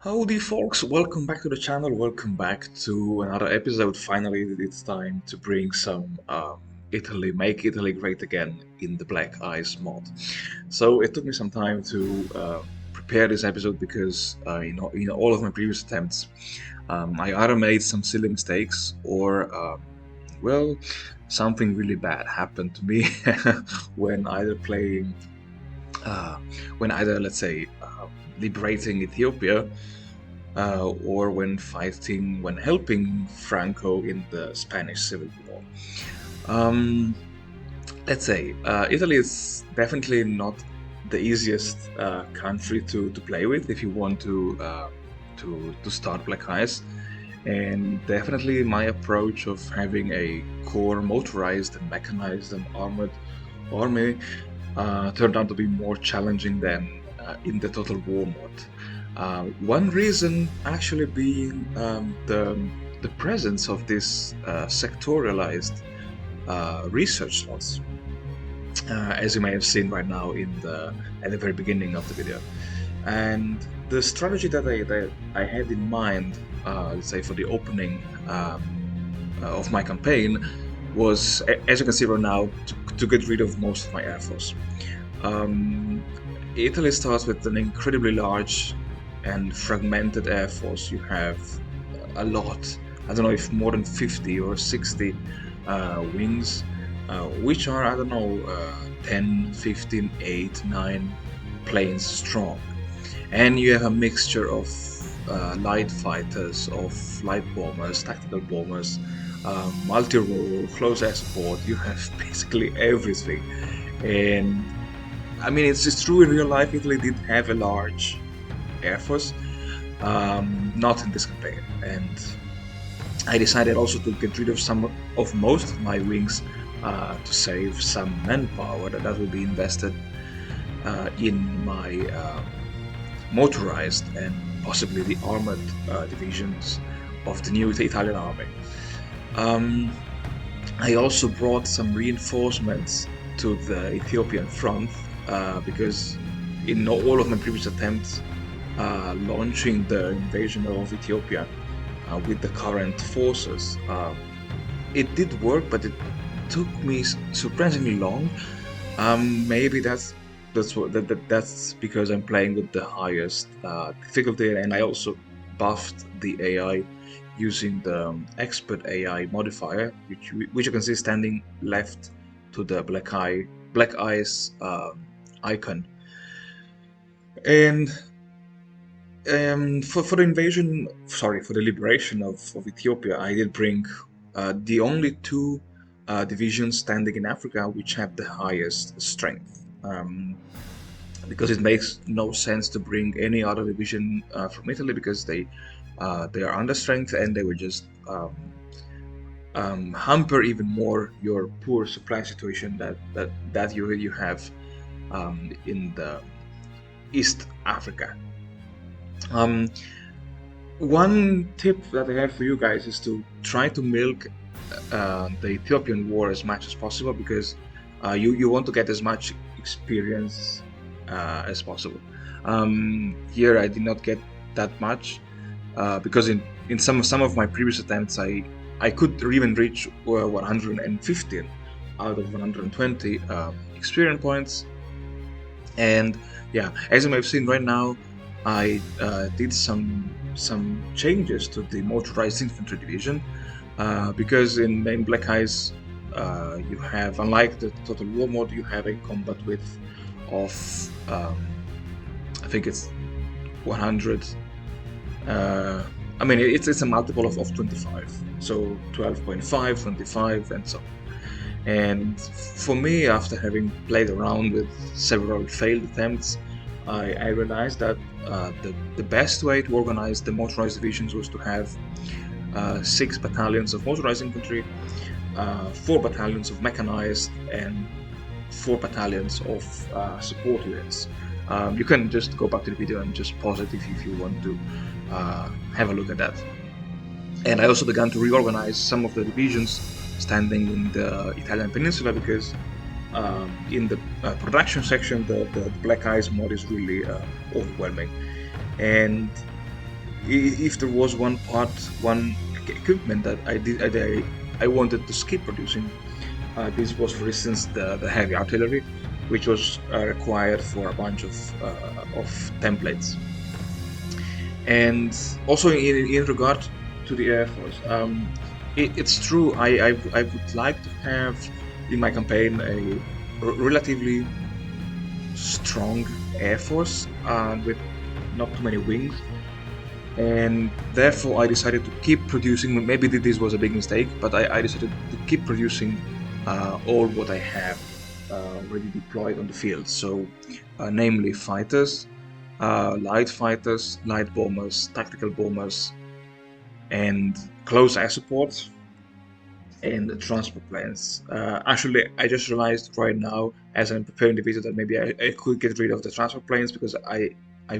Howdy folks, welcome back to the channel, welcome back to another episode. Finally, it's time to bring some Italy, make Italy great again in the Black Ice mod. So it took me some time to prepare this episode because in all of my previous attempts, I either made some silly mistakes or, well, something really bad happened to me when either playing, let's say, liberating Ethiopia or when helping Franco in the Spanish Civil War. Let's say Italy is definitely not the easiest country to play with if you want to start Black Ice, and definitely my approach of having a core motorized and mechanized and armored army turned out to be more challenging than in the Total War mod. One reason actually being the presence of this sectorialized research slots, as you may have seen right now at the very beginning of the video. And the strategy that I had in mind, let's say for the opening of my campaign, was, as you can see right now, to get rid of most of my air force. Italy starts with an incredibly large and fragmented air force. You have a lot, I don't know if more than 50 or 60 wings, which are, I don't know, 10, 15, 8, 9 planes strong. And you have a mixture of light fighters, of light bombers, tactical bombers, multi-role, close air support. You have basically everything. And I mean, it's true in real life, Italy did have a large air force, not in this campaign. And I decided also to get rid of most of my wings to save some manpower that will be invested in my motorized and possibly the armored divisions of the new Italian army. I also brought some reinforcements to the Ethiopian front because in all of my previous attempts launching the invasion of Ethiopia with the current forces, it did work, but it took me surprisingly long. Maybe that's because I'm playing with the highest difficulty, and I also buffed the AI using the expert AI modifier, which you can see standing left to the black ice icon. And for the liberation of Ethiopia, I did bring the only two divisions standing in Africa which have the highest strength, because it makes no sense to bring any other division from Italy, because they are under strength and they will just hamper even more your poor supply situation that you have in the East Africa. One tip that I have for you guys is to try to milk the Ethiopian war as much as possible, because you want to get as much experience as possible. Here I did not get that much because in some of my previous attempts I could even reach 115 out of 120 experience points. And yeah, as you may have seen right now, I did some changes to the motorized infantry division because in Black Ice you have, unlike the Total War mode, you have a combat width of I think it's 100. I mean, it's a multiple of 25, so 12.5, 25, and so on. And for me, after having played around with several failed attempts, I realized that the best way to organize the motorized divisions was to have 6 battalions of motorized infantry, 4 battalions of mechanized, and 4 battalions of support units. You can just go back to the video and just pause it if you want to have a look at that. And I also began to reorganize some of the divisions standing in the Italian peninsula, because in the production section the Black Ice mod is really overwhelming. And if there was one part, one equipment that I wanted to skip producing, this was, for instance, the heavy artillery, which was required for a bunch of templates. And also in regard to the Air Force, it's true. I would like to have in my campaign a relatively strong Air Force with not too many wings, and therefore I decided to keep producing. Maybe this was a big mistake, but I decided to keep producing all what I have already deployed on the field. So, namely fighters, light fighters, light bombers, tactical bombers, and close air support, and transport planes. Actually, I just realized right now, as I'm preparing the video, that maybe I could get rid of the transport planes because I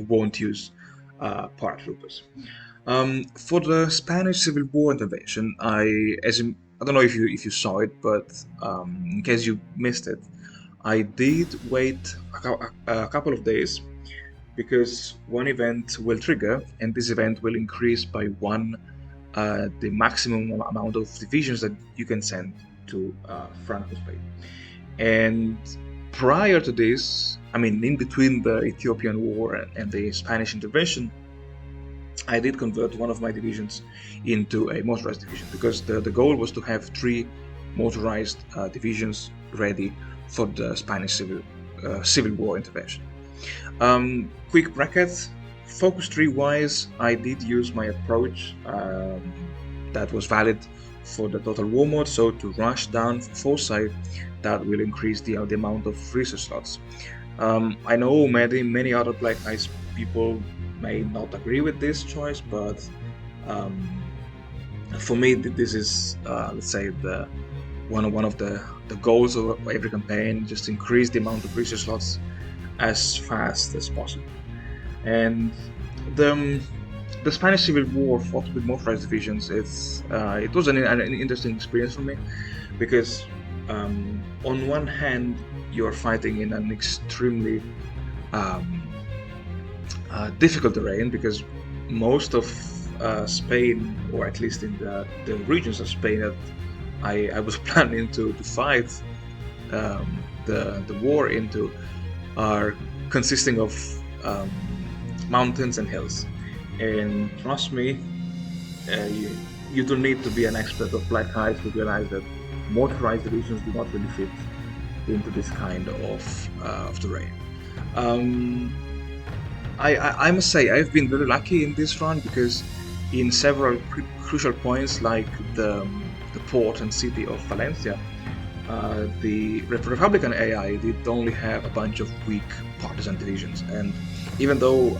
won't use paratroopers. For the Spanish Civil War intervention, I don't know if you saw it, but in case you missed it, I did wait a couple of days because one event will trigger, and this event will increase by one the maximum amount of divisions that you can send to Franco Spain. And prior to this, I mean, in between the Ethiopian War and the Spanish intervention, I did convert one of my divisions into a motorized division because the goal was to have 3 motorized divisions ready for the Spanish Civil War intervention. Quick bracket, focus tree wise, I did use my approach that was valid for the total war mode, so to rush down foresight, that will increase the amount of research slots. I know many other Black Ice people may not agree with this choice, but for me this is let's say the one of the goals of every campaign, just increase the amount of research slots as fast as possible. And the Spanish Civil War fought with motorized divisions. It was an interesting experience for me because on one hand you are fighting in an extremely difficult terrain because most of Spain, or at least in the regions of Spain that I was planning to fight the war into, are consisting of mountains and hills. And trust me, you don't need to be an expert of Black Ice to realize that motorized divisions do not really fit into this kind of terrain. I must say I've been very lucky in this run because in several crucial points like the port and city of Valencia, the Republican AI did only have a bunch of weak partisan divisions, and even though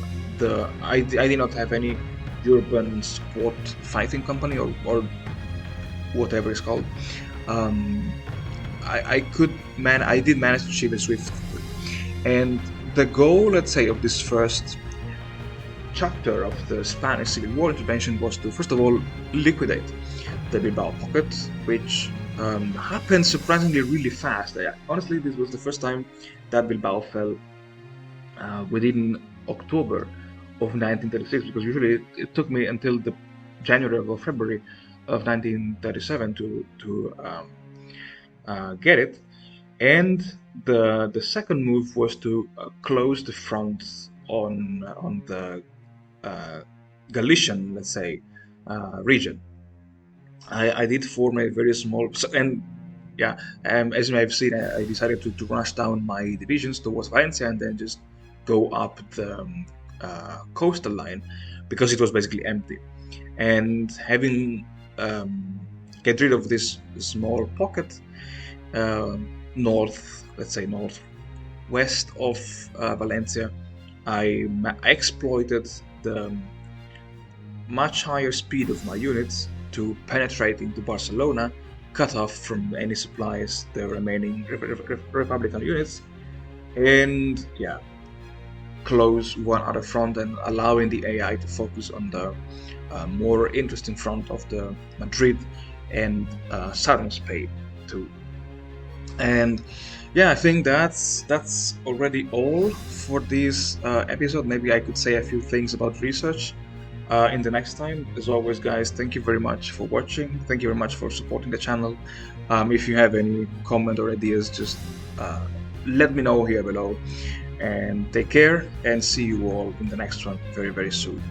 I did not have any European support fighting company or whatever it's called, I did manage to achieve a swift victory. And the goal, let's say, of this first chapter of the Spanish Civil War intervention was to, first of all, liquidate the Bilbao pocket, which happened surprisingly really fast. Honestly, this was the first time that Bilbao fell within October of 1936, because usually it took me until the January or February of 1937 to get it. And the second move was to close the front on the Galician, let's say, region. I did form a very small, as you may have seen, I decided to rush down my divisions towards Valencia and then just go up the coastal line because it was basically empty. And having get rid of this small pocket northwest of Valencia, I exploited the much higher speed of my units to penetrate into Barcelona, cut off from any supplies the remaining Republican units, and close one other front and allowing the AI to focus on the more interesting front of the Madrid and southern Spain too. And I think that's already all for this episode. Maybe I could say a few things about research. in the next time. As always, guys, thank you very much for watching. Thank you very much for supporting the channel. If you have any comment or ideas, just let me know here below. And take care, and see you all in the next one very, very soon.